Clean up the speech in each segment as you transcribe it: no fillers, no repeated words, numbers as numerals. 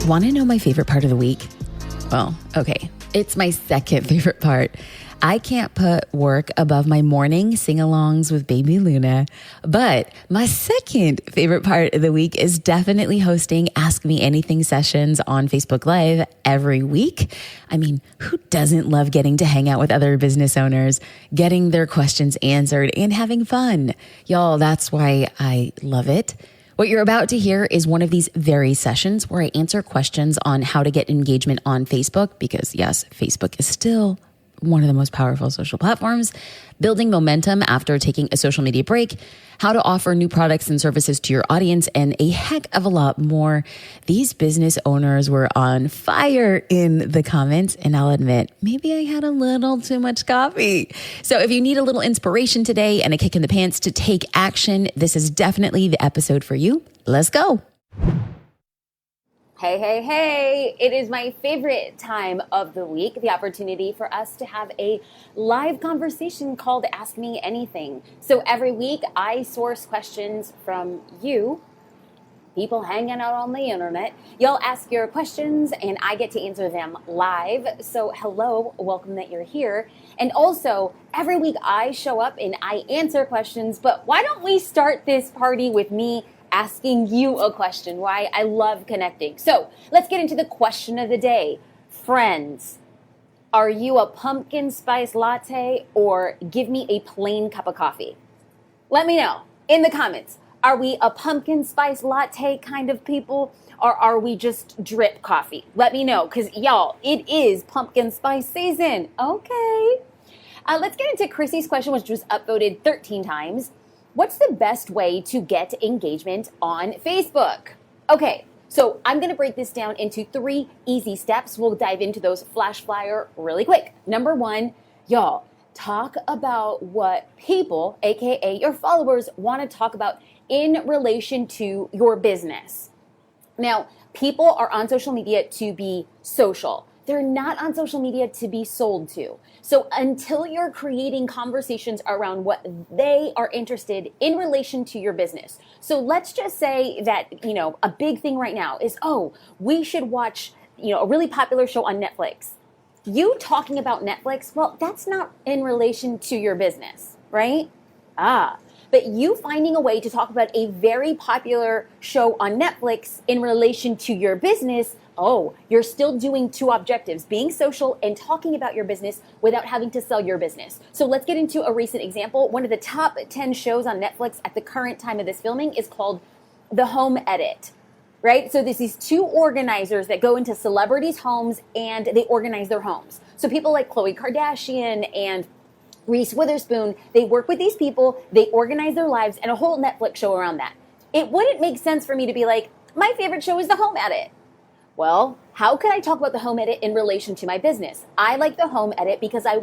Want to know my favorite part of the week? Well, okay, it's my second favorite part. I can't put work above my morning sing-alongs with baby Luna, but my second favorite part of the week is definitely hosting Ask Me Anything sessions on Facebook Live every week. I mean, who doesn't love getting to hang out with other business owners, getting their questions answered, and having fun? Y'all, that's why I love it. What you're about to hear is one of these very sessions where I answer questions on how to get engagement on Facebook, because yes, Facebook is still one of the most powerful social platforms, building momentum after taking a social media break, how to offer new products and services to your audience, and a heck of a lot more. These business owners were on fire in the comments, and I'll admit, maybe I had a little too much coffee. So if you need a little inspiration today and a kick in the pants to take action, this is definitely the episode for you. Let's go. Hey, it is my favorite time of the week, the opportunity for us to have a live conversation called Ask Me Anything. So every week I source questions from you, people hanging out on the internet. Y'all ask your questions and I get to answer them live. So hello, welcome that you're here. And also every week I show up and I answer questions, but why don't we start this party with me asking you a question? Why I love connecting. So let's get into the question of the day. Friends, are you a pumpkin spice latte or give me a plain cup of coffee? Let me know in the comments. Are we a pumpkin spice latte kind of people or are we just drip coffee? Let me know because y'all, it is pumpkin spice season. Okay. Let's get into Chrissy's question, which was upvoted 13 times. What's the best way to get engagement on Facebook? Okay, so I'm going to break this down into 3 easy steps. We'll dive into those flash flyer really quick. Number 1, y'all, talk about what people, aka your followers, want to talk about in relation to your business. Now, people are on social media to be social. They're not on social media to be sold to. So until you're creating conversations around what they are interested in relation to your business. So let's just say that, a big thing right now is, we should watch, a really popular show on Netflix. You talking about Netflix, well, that's not in relation to your business, right? But you finding a way to talk about a very popular show on Netflix in relation to your business, you're still doing 2 objectives, being social and talking about your business without having to sell your business. So let's get into a recent example. One of the top 10 shows on Netflix at the current time of this filming is called The Home Edit, right? So there's these 2 organizers that go into celebrities' homes and they organize their homes. So people like Khloe Kardashian and Reese Witherspoon, they work with these people, they organize their lives, and a whole Netflix show around that. It wouldn't make sense for me to be like, my favorite show is The Home Edit. Well, how could I talk about The Home Edit in relation to my business? I like The Home Edit because I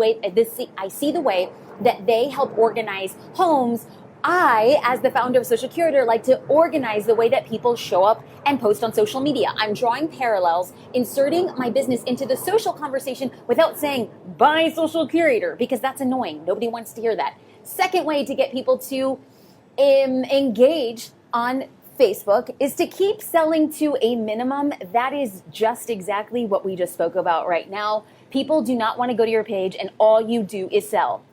see the way that they help organize homes. I, as the founder of Social Curator, like to organize the way that people show up and post on social media. I'm drawing parallels, inserting my business into the social conversation without saying, buy Social Curator, because that's annoying. Nobody wants to hear that. Second way to get people to engage on Facebook is to keep selling to a minimum. That is just exactly what we just spoke about right now. People do not want to go to your page and all you do is sell.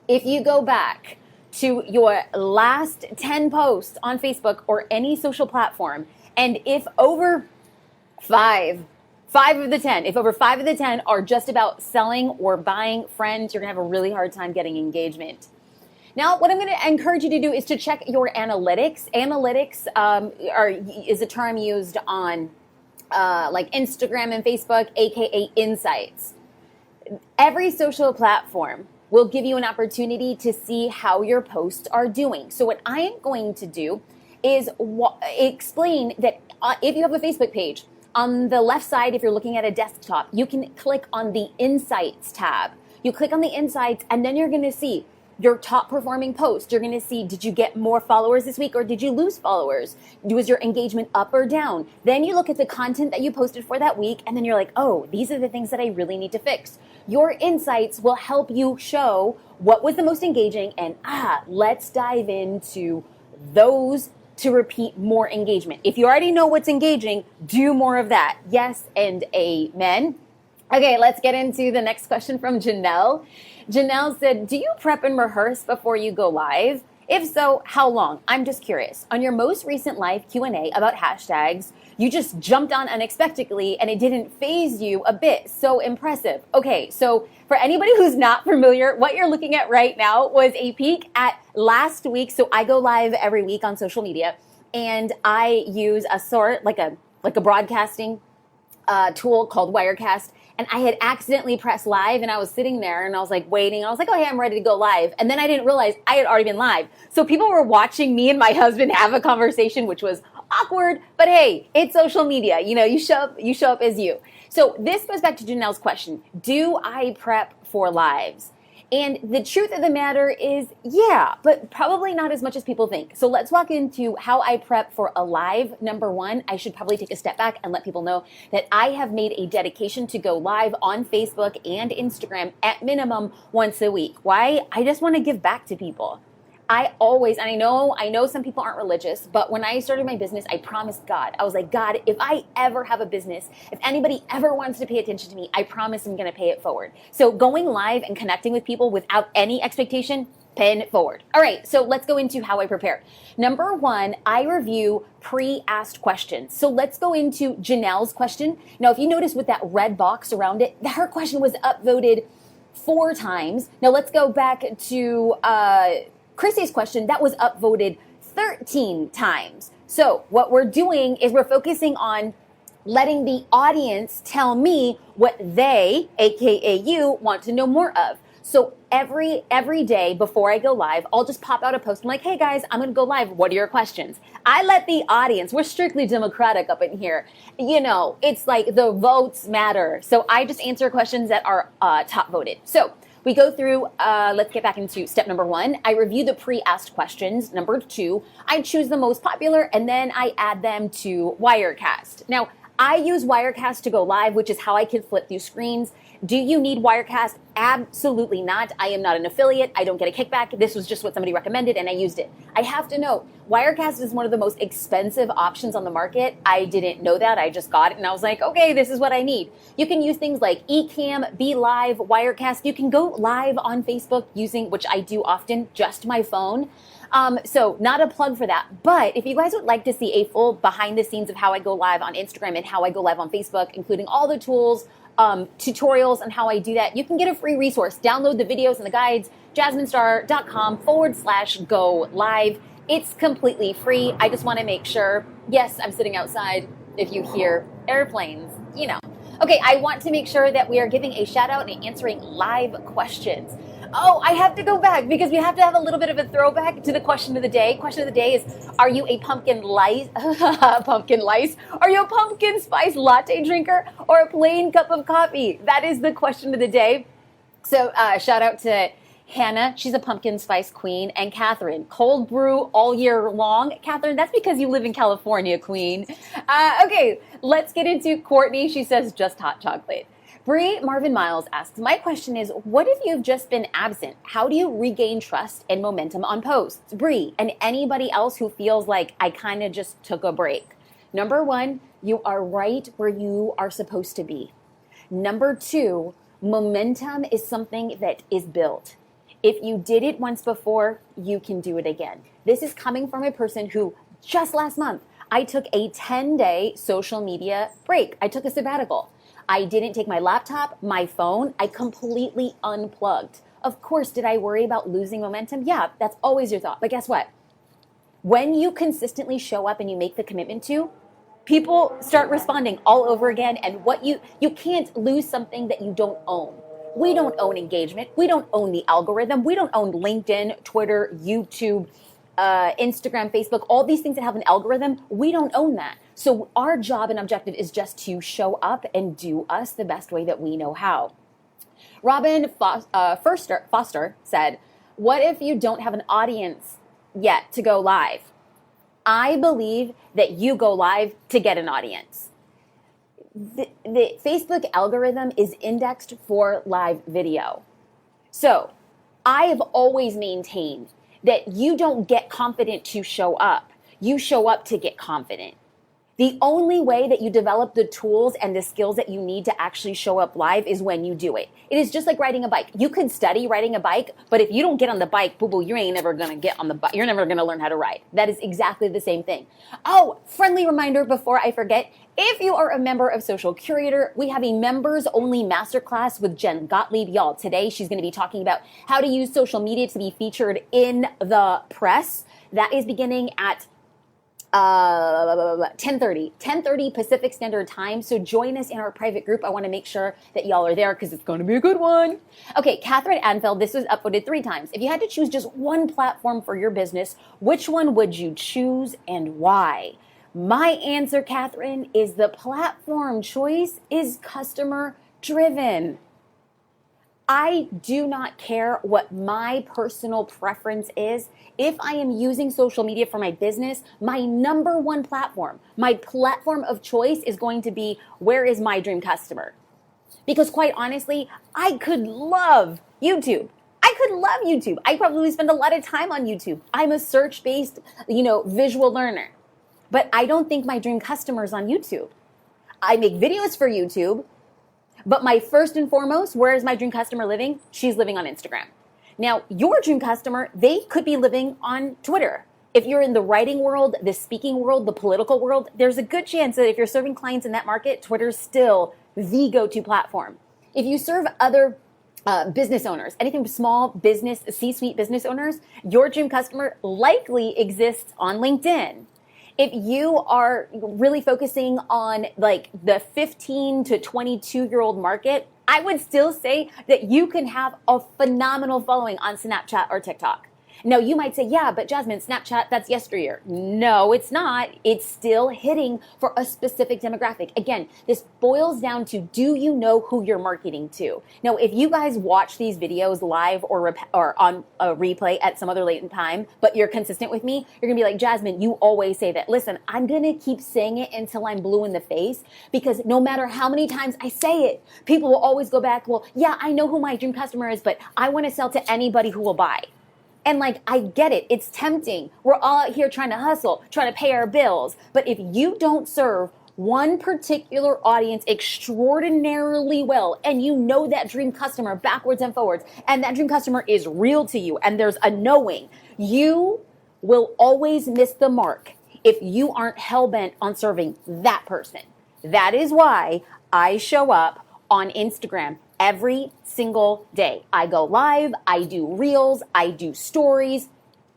If you go back to your last 10 posts on Facebook or any social platform, and if over 5 of the 10 are just about selling or buying, friends, you're going to have a really hard time getting engagement. Now, what I'm going to encourage you to do is to check your analytics. Analytics is a term used on like Instagram and Facebook, aka insights. Every social platform will give you an opportunity to see how your posts are doing. So what I am going to do is explain that if you have a Facebook page, on the left side, if you're looking at a desktop, you can click on the Insights tab. You click on the Insights, and then you're going to see your top performing post. You're going to see, did you get more followers this week or did you lose followers? Was your engagement up or down? Then you look at the content that you posted for that week, and then you're like, these are the things that I really need to fix. Your insights will help you show what was the most engaging, and let's dive into those to repeat more engagement. If you already know what's engaging, do more of that. Yes and amen. Okay, let's get into the next question from Janelle. Janelle said, do you prep and rehearse before you go live? If so, how long? I'm just curious. On your most recent live Q&A about hashtags, you just jumped on unexpectedly and it didn't faze you a bit. So impressive. Okay, so for anybody who's not familiar, what you're looking at right now was a peek at last week. So I go live every week on social media and I use a sort like a broadcasting tool called Wirecast. And I had accidentally pressed live and I was sitting there and I was like waiting. I was like, oh, hey, I'm ready to go live. And then I didn't realize I had already been live. So people were watching me and my husband have a conversation, which was awkward. But hey, it's social media. You know, you show up as you. So this goes back to Janelle's question. Do I prep for lives? And the truth of the matter is, yeah, but probably not as much as people think. So let's walk into how I prep for a live. Number one, I should probably take a step back and let people know that I have made a dedication to go live on Facebook and Instagram at minimum once a week. Why? I just want to give back to people. I always, and I know some people aren't religious, but when I started my business, I promised God, I was like, God, if I ever have a business, if anybody ever wants to pay attention to me, I promise I'm going to pay it forward. So going live and connecting with people without any expectation, paying it forward. All right, so let's go into how I prepare. Number one, I review pre-asked questions. So let's go into Janelle's question. Now, if you notice with that red box around it, her question was upvoted 4 times. Now let's go back to Chrissy's question, that was upvoted 13 times. So what we're doing is we're focusing on letting the audience tell me what they, aka you, want to know more of. So every day before I go live, I'll just pop out a post. I'm like, hey guys, I'm going to go live. What are your questions? I let the audience, we're strictly democratic up in here. You know, it's like the votes matter. So I just answer questions that are top voted. So we go through, let's get back into step number 1. I review the pre-asked questions. Number 2, I choose the most popular and then I add them to Wirecast. Now, I use Wirecast to go live, which is how I can flip through screens. Do you need Wirecast? Absolutely not. I am not an affiliate. I don't get a kickback. This was just what somebody recommended and I used it. I have to note, Wirecast is one of the most expensive options on the market. I didn't know that. I just got it and I was like, okay, this is what I need. You can use things like Ecamm, Be Live, Wirecast. You can go live on Facebook using, which I do often, just my phone. So not a plug for that. But if you guys would like to see a full behind the scenes of how I go live on Instagram and how I go live on Facebook, including all the tools, tutorials on how I do that, you can get a free resource. Download the videos and the guides, jasminestar.com/go live. It's completely free. I just want to make sure, yes, I'm sitting outside. If you hear airplanes, you know. Okay, I want to make sure that we are giving a shout out and answering live questions. Oh, I have to go back because we have to have a little bit of a throwback to the question of the day. Question of the day is, are you a pumpkin lice? Are you a pumpkin spice latte drinker or a plain cup of coffee? That is the question of the day. So shout out to Hannah, she's a pumpkin spice queen, and Catherine, cold brew all year long. Catherine, that's because you live in California, queen. Okay, let's get into Courtney. She says just hot chocolate. Bree Marvin Miles asks, my question is, what if you've just been absent? How do you regain trust and momentum on posts? Bree, and anybody else who feels like I kind of just took a break. Number 1, you are right where you are supposed to be. Number 2, momentum is something that is built. If you did it once before, you can do it again. This is coming from a person who just last month, I took a 10-day social media break. I took a sabbatical. I didn't take my laptop, my phone. I completely unplugged. Of course, did I worry about losing momentum? Yeah, that's always your thought. But guess what? When you consistently show up and you make the commitment to, people start responding all over again. And what you can't lose something that you don't own. We don't own engagement. We don't own the algorithm. We don't own LinkedIn, Twitter, YouTube, Instagram, Facebook, all these things that have an algorithm. We don't own that. So our job and objective is just to show up and do us the best way that we know how. Robin Foster said, what if you don't have an audience yet to go live? I believe that you go live to get an audience. The Facebook algorithm is indexed for live video. So I have always maintained that you don't get confident to show up. you show up to get confident. The only way that you develop the tools and the skills that you need to actually show up live is when you do it. It is just like riding a bike. You can study riding a bike, but if you don't get on the bike, boo-boo, you ain't never gonna get on the bike. You're never gonna learn how to ride. That is exactly the same thing. Oh, friendly reminder before I forget, if you are a member of Social Curator, we have a members only masterclass with Jen Gottlieb. Y'all, today she's gonna be talking about how to use social media to be featured in the press. That is beginning at 10:30 Pacific Standard Time. So join us in our private group. I want to make sure that y'all are there because it's going to be a good one. Okay, Catherine Anfeld, this was upvoted 3 times. If you had to choose just one platform for your business, which one would you choose and why? My answer, Catherine, is the platform choice is customer driven. I do not care what my personal preference is. If I am using social media for my business, my number one platform, my platform of choice is going to be, where is my dream customer? Because quite honestly, I could love YouTube. I probably spend a lot of time on YouTube. I'm a search-based, visual learner. But I don't think my dream customer is on YouTube. I make videos for YouTube. But my first and foremost, where is my dream customer living? She's living on Instagram. Now, your dream customer, they could be living on Twitter. If you're in the writing world, the speaking world, the political world, there's a good chance that if you're serving clients in that market, Twitter's still the go-to platform. If you serve other business owners, anything small business, C-suite business owners, your dream customer likely exists on LinkedIn. If you are really focusing on like the 15 to 22-year-old market, I would still say that you can have a phenomenal following on Snapchat or TikTok. Now, you might say, yeah, but Jasmine, Snapchat, that's yesteryear. No, it's not. It's still hitting for a specific demographic. Again, this boils down to, do you know who you're marketing to? Now, if you guys watch these videos live or on a replay at some other latent time, but you're consistent with me, you're going to be like, Jasmine, you always say that. Listen, I'm going to keep saying it until I'm blue in the face, because no matter how many times I say it, people will always go back, well, yeah, I know who my dream customer is, but I want to sell to anybody who will buy. And I get it. It's tempting. We're all out here trying to hustle, trying to pay our bills. But if you don't serve one particular audience extraordinarily well, and you know that dream customer backwards and forwards, and that dream customer is real to you, and there's a knowing, you will always miss the mark if you aren't hell-bent on serving that person. That is why I show up on Instagram every single day. I go live, I do reels, I do stories,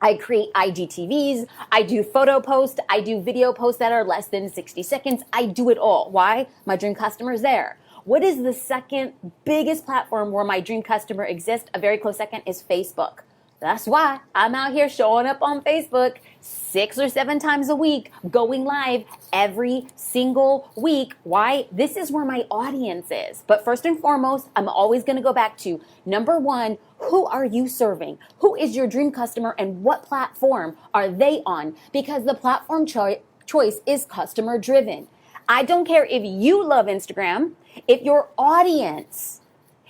I create IGTVs, I do photo posts, I do video posts that are less than 60 seconds. I do it all. Why? My dream customer is there. What is the second biggest platform where my dream customer exists? A very close second is Facebook. That's why I'm out here showing up on Facebook 6 or 7 times a week, going live every single week. Why? This is where my audience is. But first and foremost, I'm always going to go back to number one, who are you serving? Who is your dream customer, and what platform are they on? Because the platform choice is customer driven. I don't care if you love Instagram, if your audience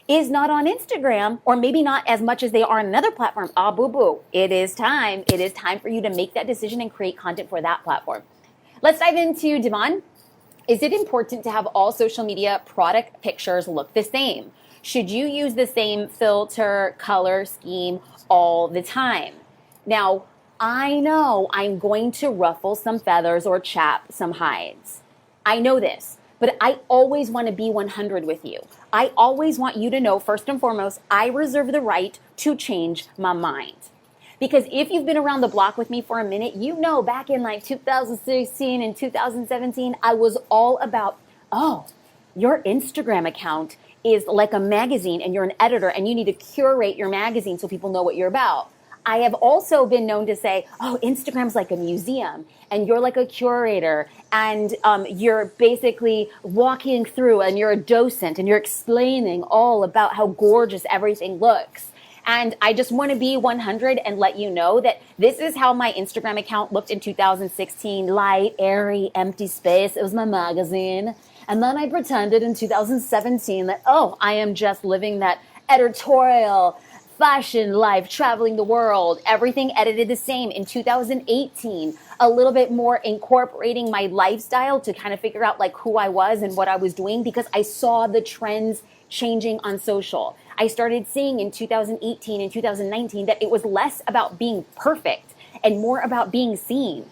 is not on Instagram, or maybe not as much as they are on another platform, boo-boo. It is time. It is time for you to make that decision and create content for that platform. Let's dive into Devon. Is it important to have all social media product pictures look the same? Should you use the same filter, color scheme all the time? Now, I know I'm going to ruffle some feathers or chap some hides. I know this. But I always want to be 100 with you. I always want you to know, first and foremost, I reserve the right to change my mind. Because if you've been around the block with me for a minute, you know back in 2016 and 2017, I was all about, your Instagram account is like a magazine and you're an editor and you need to curate your magazine so people know what you're about. I have also been known to say, Instagram's like a museum and you're like a curator and you're basically walking through and you're a docent and you're explaining all about how gorgeous everything looks. And I just want to be 100 and let you know that this is how my Instagram account looked in 2016. Light, airy, empty space. It was my magazine. And then I pretended in 2017 that, I am just living that editorial fashion life, traveling the world, everything edited the same. In 2018, a little bit more incorporating my lifestyle to kind of figure out like who I was and what I was doing, because I saw the trends changing on social. I started seeing in 2018 and 2019 that it was less about being perfect and more about being seen.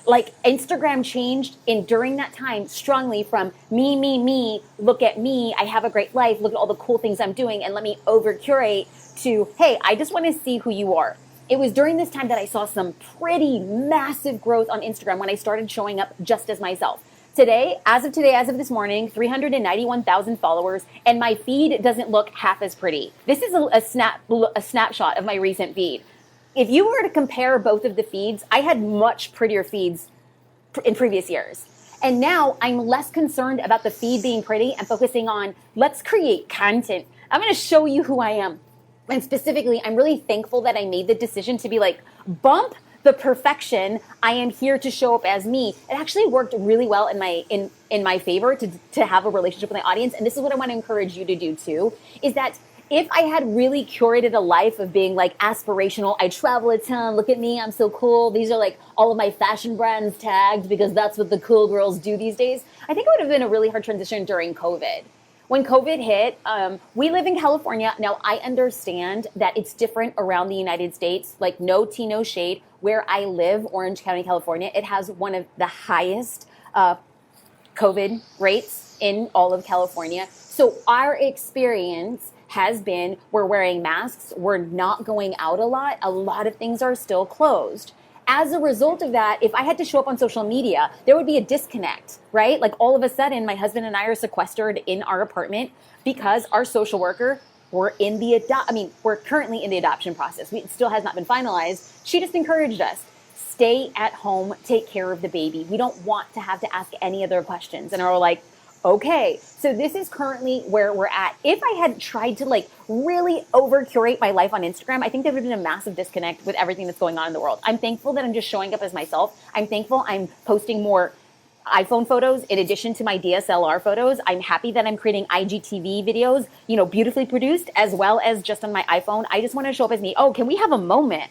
Like Instagram changed during that time strongly from me, look at me, I have a great life, look at all the cool things I'm doing, and let me over curate, to, hey, I just want to see who you are. It was during this time that I saw some pretty massive growth on Instagram when I started showing up just as myself. Today, as of this morning, 391,000 followers, and my feed doesn't look half as pretty. This is a snapshot of my recent feed. If you were to compare both of the feeds, I had much prettier feeds in previous years. And now I'm less concerned about the feed being pretty and focusing on, let's create content. I'm going to show you who I am. And specifically, I'm really thankful that I made the decision to be like, bump the perfection. I am here to show up as me. It actually worked really well in my favor to have a relationship with my audience. And this is what I want to encourage you to do too, is that if I had really curated a life of being like aspirational, I travel a ton, look at me, I'm so cool, these are like all of my fashion brands tagged because that's what the cool girls do these days, I think it would have been a really hard transition during COVID. When COVID hit, we live in California. Now, I understand that it's different around the United States, like no tea, no shade. Where I live, Orange County, California, it has one of the highest COVID rates in all of California. So our experience has been, we're wearing masks, we're not going out a lot of things are still closed. As a result of that, if I had to show up on social media, there would be a disconnect, right? Like all of a sudden, my husband and I are sequestered in our apartment because our social worker, we're currently in the adoption process. It still has not been finalized. She just encouraged us, stay at home, take care of the baby. We don't want to have to ask any other questions. And we're like, okay, so this is currently where we're at. If I had tried to like really over curate my life on Instagram, I think there would have been a massive disconnect with everything that's going on in the world. I'm thankful that I'm just showing up as myself. I'm thankful I'm posting more iPhone photos in addition to my DSLR photos. I'm happy that I'm creating IGTV videos, beautifully produced, as well as just on my iPhone. I just want to show up as me. Oh, can we have a moment?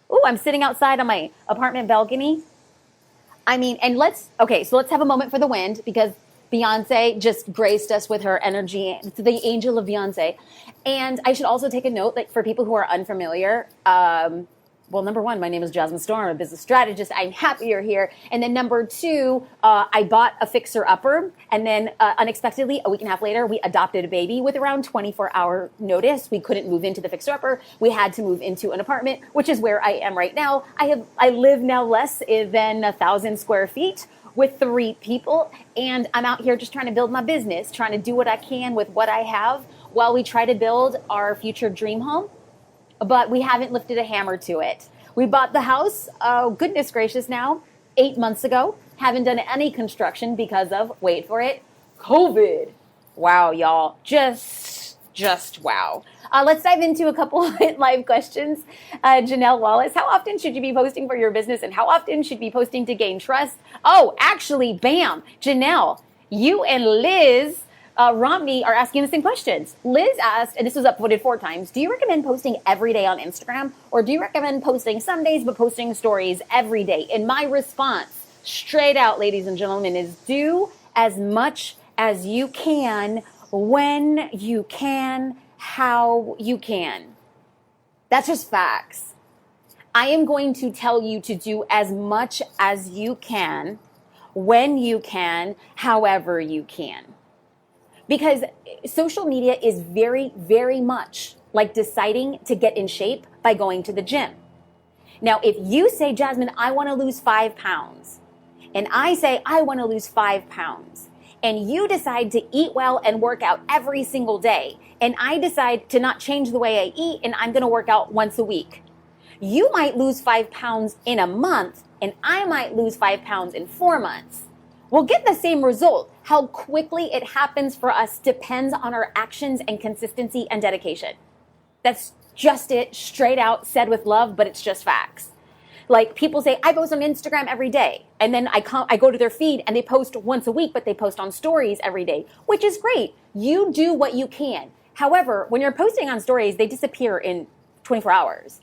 Oh, I'm sitting outside on my apartment balcony. Let's have a moment for the wind, because Beyonce just graced us with her energy. It's the angel of Beyonce. And I should also take a note, like for people who are unfamiliar, number one, my name is Jasmine Storm, I'm a business strategist. I'm happy you're here. And then number two, I bought a fixer-upper. And then unexpectedly, a week and a half later, we adopted a baby with around 24-hour notice. We couldn't move into the fixer-upper. We had to move into an apartment, which is where I am right now. I live now less than 1,000 square feet with 3 people. And I'm out here just trying to build my business, trying to do what I can with what I have while we try to build our future dream home. But we haven't lifted a hammer to it. We bought the house, goodness gracious now, 8 months ago. Haven't done any construction because of, wait for it, COVID. Wow, y'all, just wow. Let's dive into a couple of live questions. Janelle Wallace, how often should you be posting for your business, and how often should you be posting to gain trust? Oh, actually, bam, Janelle, you and Liz Romney are asking the same questions. Liz asked, and this was upvoted 4 times, do you recommend posting every day on Instagram, or do you recommend posting some days but posting stories every day? And my response, straight out, ladies and gentlemen, is do as much as you can, when you can, how you can. That's just facts. I am going to tell you to do as much as you can, when you can, however you can. Because social media is very, very much like deciding to get in shape by going to the gym. Now, if you say, Jasmine, I want to lose 5 pounds, and I say, I want to lose 5 pounds, and you decide to eat well and work out every single day, and I decide to not change the way I eat, and I'm going to work out once a week, you might lose 5 pounds in a month, and I might lose 5 pounds in 4 months. We'll get the same result. How quickly it happens for us depends on our actions and consistency and dedication. That's just it, straight out, said with love, but it's just facts. Like people say, I post on Instagram every day. And then I go to their feed and they post once a week, but they post on stories every day, which is great. You do what you can. However, when you're posting on stories, they disappear in 24 hours.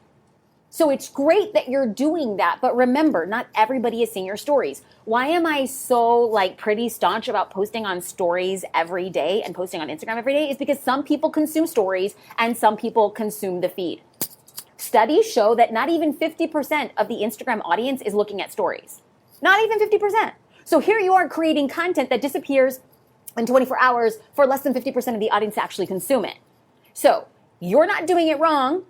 So it's great that you're doing that, but remember, not everybody is seeing your stories. Why am I so like pretty staunch about posting on stories every day and posting on Instagram every day? Is because some people consume stories and some people consume the feed. Studies show that not even 50% of the Instagram audience is looking at stories. Not even 50%. So here you are creating content that disappears in 24 hours for less than 50% of the audience to actually consume it. So you're not doing it wrong.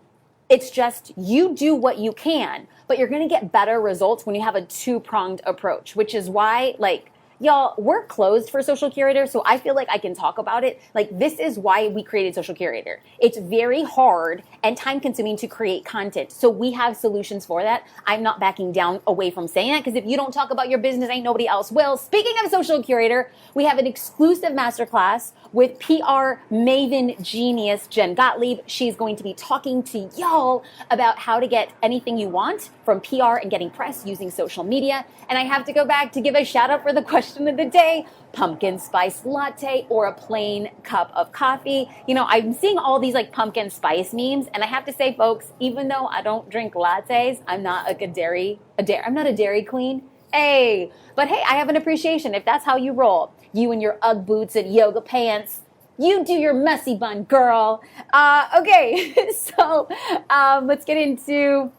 It's just you do what you can, but you're going to get better results when you have a two-pronged approach, which is why, like, y'all, we're closed for Social Curator, so I feel like I can talk about it. Like, this is why we created Social Curator. It's very hard and time-consuming to create content, so we have solutions for that. I'm not backing down away from saying that, because if you don't talk about your business, ain't nobody else will. Speaking of Social Curator, we have an exclusive masterclass with PR maven genius Jen Gottlieb. She's going to be talking to y'all about how to get anything you want from PR and getting press using social media. And I have to go back to give a shout out for the question of the day: pumpkin spice latte or a plain cup of coffee? You know, I'm seeing all these like pumpkin spice memes, and I have to say, folks, even though I don't drink lattes, I'm not like I'm not a dairy queen. Hey, but hey, I have an appreciation if that's how you roll. You and your Ugg boots and yoga pants. You do your messy bun, girl. Okay, so let's get into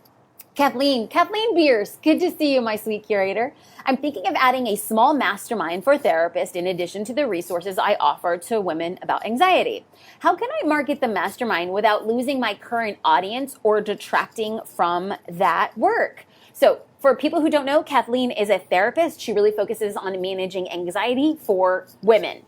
Kathleen Beers. Good to see you, my sweet curator. I'm thinking of adding a small mastermind for therapists in addition to the resources I offer to women about anxiety. How can I market the mastermind without losing my current audience or detracting from that work? So for people who don't know, Kathleen is a therapist. She really focuses on managing anxiety for women.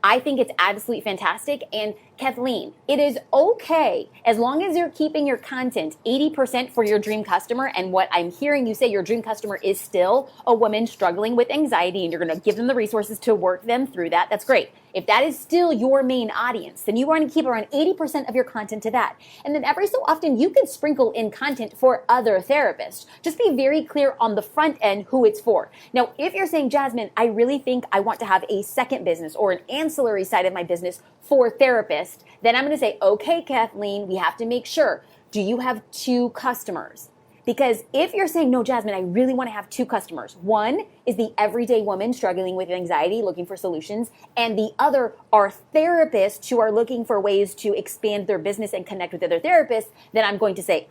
I think it's absolutely fantastic. And Kathleen, it is okay as long as you're keeping your content 80% for your dream customer. And what I'm hearing you say, your dream customer is still a woman struggling with anxiety, and you're going to give them the resources to work them through that. That's great. If that is still your main audience, then you want to keep around 80% of your content to that. And then every so often, you could sprinkle in content for other therapists. Just be very clear on the front end who it's for. Now, if you're saying, Jasmine, I really think I want to have a second business or an ancillary side of my business for therapists, then I'm going to say, okay, Kathleen, we have to make sure. Do you have 2 customers? Because if you're saying, no, Jasmine, I really want to have 2 customers. One is the everyday woman struggling with anxiety, looking for solutions. And the other are therapists who are looking for ways to expand their business and connect with other therapists. Then I'm going to say,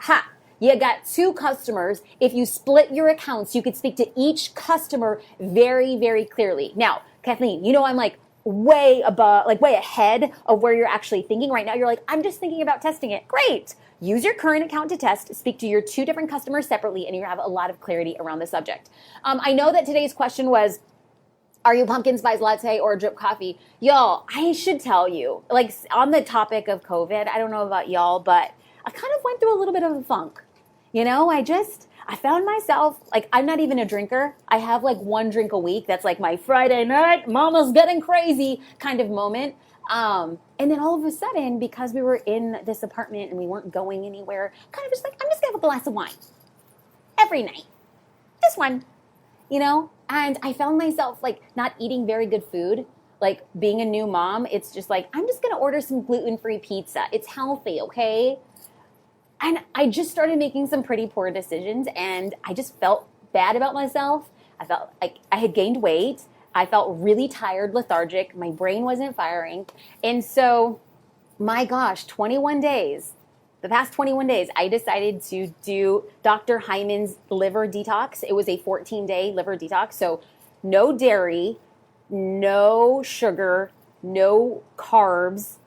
you got 2 customers. If you split your accounts, you could speak to each customer very, very clearly. Now, Kathleen, you know, I'm like way above, like way ahead of where you're actually thinking right now. You're like, I'm just thinking about testing it. Great. Use your current account to test, speak to your 2 different customers separately, and you have a lot of clarity around the subject. I know that today's question was, are you pumpkin spice latte or drip coffee? Y'all, I should tell you, like on the topic of COVID, I don't know about y'all, but I kind of went through a little bit of a funk. You know, I found myself, like, I'm not even a drinker. I have like 1 drink a week. That's like my Friday night, mama's getting crazy kind of moment. And then all of a sudden, because we were in this apartment and we weren't going anywhere, kind of just like, I'm just gonna have a glass of wine every night. This one, you know? And I found myself like not eating very good food. Like being a new mom, it's just like, I'm just gonna order some gluten-free pizza. It's healthy, okay? And I just started making some pretty poor decisions, and I just felt bad about myself. I felt like I had gained weight. I felt really tired, lethargic. My brain wasn't firing. And so, my gosh, 21 days, the past 21 days, I decided to do Dr. Hyman's liver detox. It was a 14-day liver detox. So no dairy, no sugar, no carbs,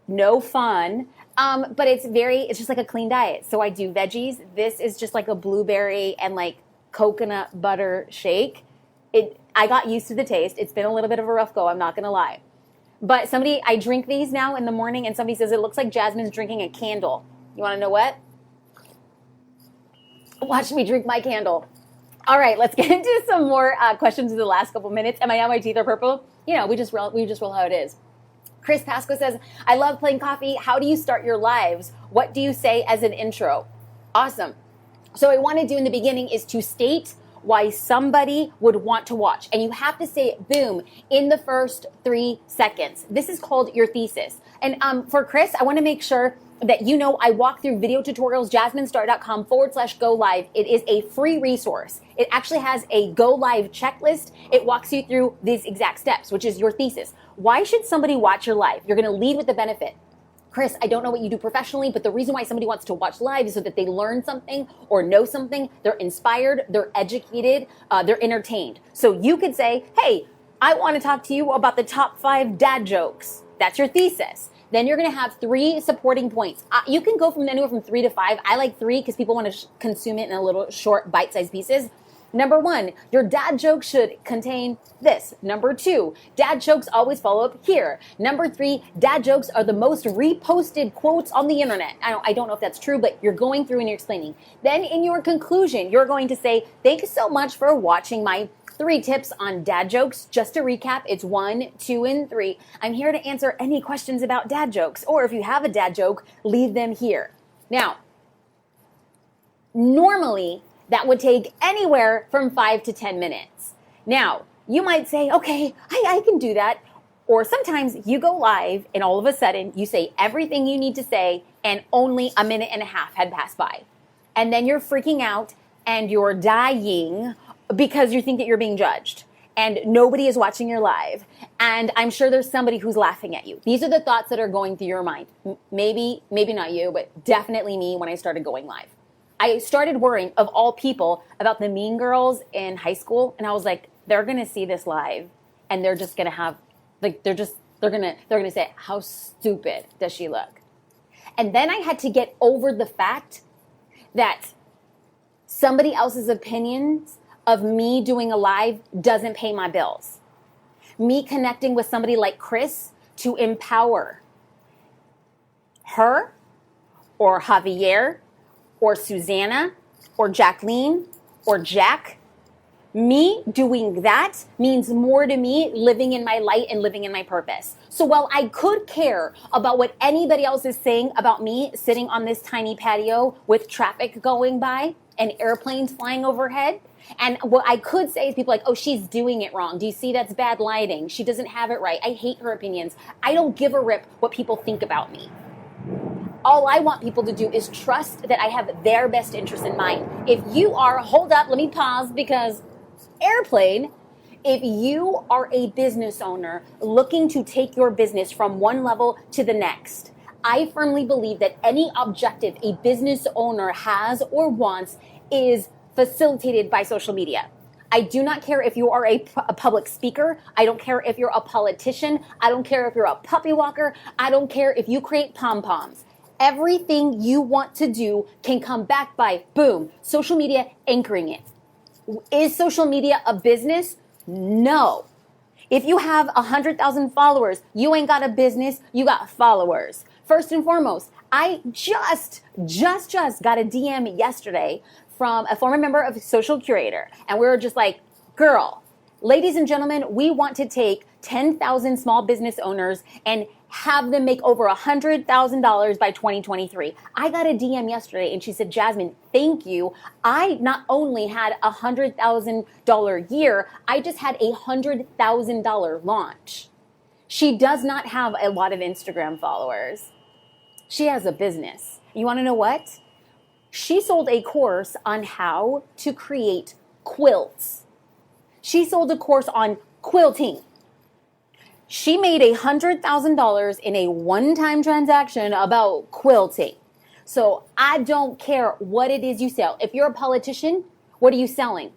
no fun. But it's just like a clean diet. So I do veggies. This is just like a blueberry and like coconut butter shake. I got used to the taste. It's been a little bit of a rough go, I'm not going to lie. But I drink these now in the morning, and somebody says it looks like Jasmine's drinking a candle. You want to know what? Watch me drink my candle. All right, let's get into some more questions in the last couple minutes. Am I on my teeth are purple? You know, we just roll how it is. Chris Pasco says, I love playing coffee. How do you start your lives? What do you say as an intro? Awesome. So what I want to do in the beginning is to state why somebody would want to watch. And you have to say it, boom, in the first 3 seconds. This is called your thesis. And for Chris, I want to make sure that you know I walk through video tutorials, jasminestar.com/go live. It is a free resource. It actually has a go live checklist. It walks you through these exact steps, which is your thesis. Why should somebody watch your live? You're going to lead with the benefit. Chris, I don't know what you do professionally, but the reason why somebody wants to watch live is so that they learn something or know something. They're inspired, they're educated, they're entertained. So you could say, hey, I want to talk to you about the top 5 dad jokes. That's your thesis. Then you're going to have 3 supporting points. You can go from anywhere from 3 to 5. I like 3 because people want to consume it in a little short bite-sized pieces. Number 1, your dad joke should contain this. Number 2, dad jokes always follow up here. Number 3, dad jokes are the most reposted quotes on the internet. I don't know if that's true, but you're going through and you're explaining. Then in your conclusion, you're going to say, thank you so much for watching my 3 tips on dad jokes. Just to recap, it's 1, 2, and 3. I'm here to answer any questions about dad jokes, or if you have a dad joke, leave them here. Now, normally, that would take anywhere from 5 to 10 minutes. Now, you might say, okay, I can do that. Or sometimes you go live and all of a sudden you say everything you need to say and only a minute and a half had passed by. And then you're freaking out and you're dying because you think that you're being judged. And nobody is watching your live. And I'm sure there's somebody who's laughing at you. These are the thoughts that are going through your mind. Maybe not you, but definitely me when I started going live. I started worrying, of all people, about the mean girls in high school. And I was like, they're going to see this live and they're just going to have, like, they're going to say, how stupid does she look? And then I had to get over the fact that somebody else's opinions of me doing a live doesn't pay my bills. Me connecting with somebody like Chris to empower her or Javier or Susanna, or Jacqueline, or Jack. Me doing that means more to me living in my light and living in my purpose. So while I could care about what anybody else is saying about me sitting on this tiny patio with traffic going by and airplanes flying overhead, and what I could say is people like, oh, she's doing it wrong. Do you see that's bad lighting? She doesn't have it right. I hate her opinions. I don't give a rip what people think about me. All I want people to do is trust that I have their best interest in mind. If you are, hold up, let me pause because airplane, if you are a business owner looking to take your business from one level to the next, I firmly believe that any objective a business owner has or wants is facilitated by social media. I do not care if you are a public speaker. I don't care if you're a politician. I don't care if you're a puppy walker. I don't care if you create pom-poms. Everything you want to do can come back by, boom, social media anchoring it. Is social media a business? No. If you have 100,000 followers, you ain't got a business, you got followers. First and foremost, I just got a DM yesterday from a former member of Social Curator. And we were just like, girl, ladies and gentlemen, we want to take 10,000 small business owners and have them make over $100,000 by 2023. I got a DM yesterday and she said, Jasmine, thank you. I not only had a $100,000 year, I just had a $100,000 launch. She does not have a lot of Instagram followers. She has a business. You want to know what? She sold a course on how to create quilts. She sold a course on quilting. She made $100,000 in a one-time transaction about quilting. So I don't care what it is you sell. If you're a politician, what are you selling?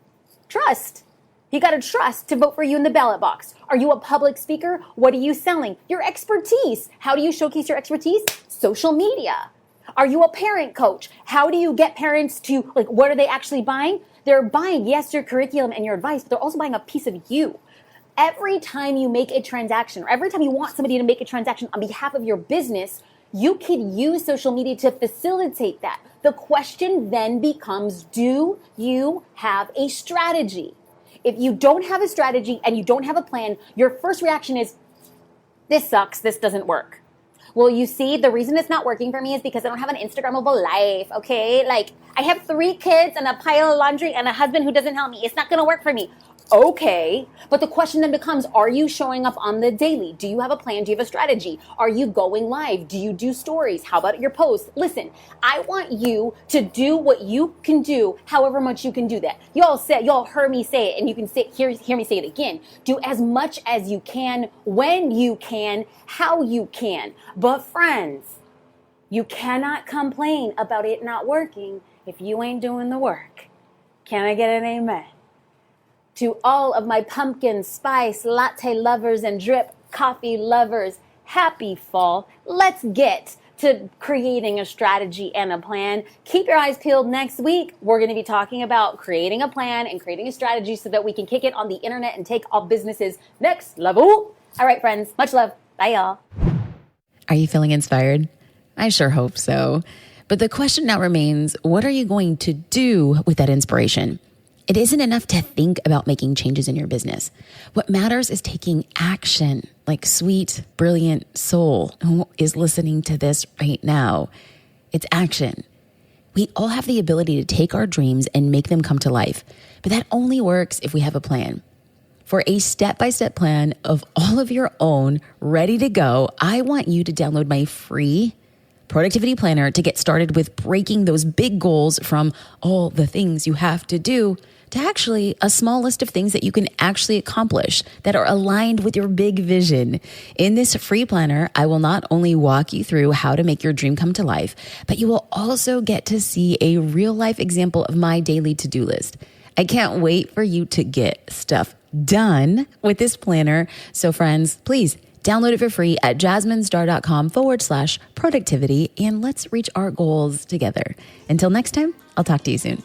Trust. You got to trust to vote for you in the ballot box. Are you a public speaker? What are you selling? Your expertise. How do you showcase your expertise? Social media. Are you a parent coach? How do you get parents to, like, what are they actually buying? They're buying, yes, your curriculum and your advice, but they're also buying a piece of you. Every time you make a transaction, or every time you want somebody to make a transaction on behalf of your business, you could use social media to facilitate that. The question then becomes, do you have a strategy? If you don't have a strategy and you don't have a plan, your first reaction is, this sucks, this doesn't work. Well, you see, the reason it's not working for me is because I don't have an Instagrammable life, okay? Like, I have 3 kids and a pile of laundry and a husband who doesn't help me. It's not going to work for me. Okay, but the question then becomes, are you showing up on the daily? Do you have a plan? Do you have a strategy? Are you going live? Do you do stories? How about your posts? Listen, I want you to do what you can do, however much you can do that. Y'all heard me say it, and you can hear me say it again. Do as much as you can, when you can, how you can. But friends, you cannot complain about it not working if you ain't doing the work. Can I get an amen? To all of my pumpkin spice latte lovers and drip coffee lovers, happy fall. Let's get to creating a strategy and a plan. Keep your eyes peeled next week. We're going to be talking about creating a plan and creating a strategy so that we can kick it on the internet and take our businesses next level. All right, friends. Much love. Bye, y'all. Are you feeling inspired? I sure hope so. But the question now remains, what are you going to do with that inspiration? It isn't enough to think about making changes in your business. What matters is taking action, like sweet, brilliant soul who is listening to this right now. It's action. We all have the ability to take our dreams and make them come to life, but that only works if we have a plan. For a step-by-step plan of all of your own ready to go, I want you to download my free productivity planner to get started with breaking those big goals from all the things you have to do to actually a small list of things that you can actually accomplish that are aligned with your big vision. In this free planner, I will not only walk you through how to make your dream come to life, but you will also get to see a real life example of my daily to-do list. I can't wait for you to get stuff done with this planner. So friends, please download it for free at jasminestar.com/productivity, and let's reach our goals together. Until next time, I'll talk to you soon.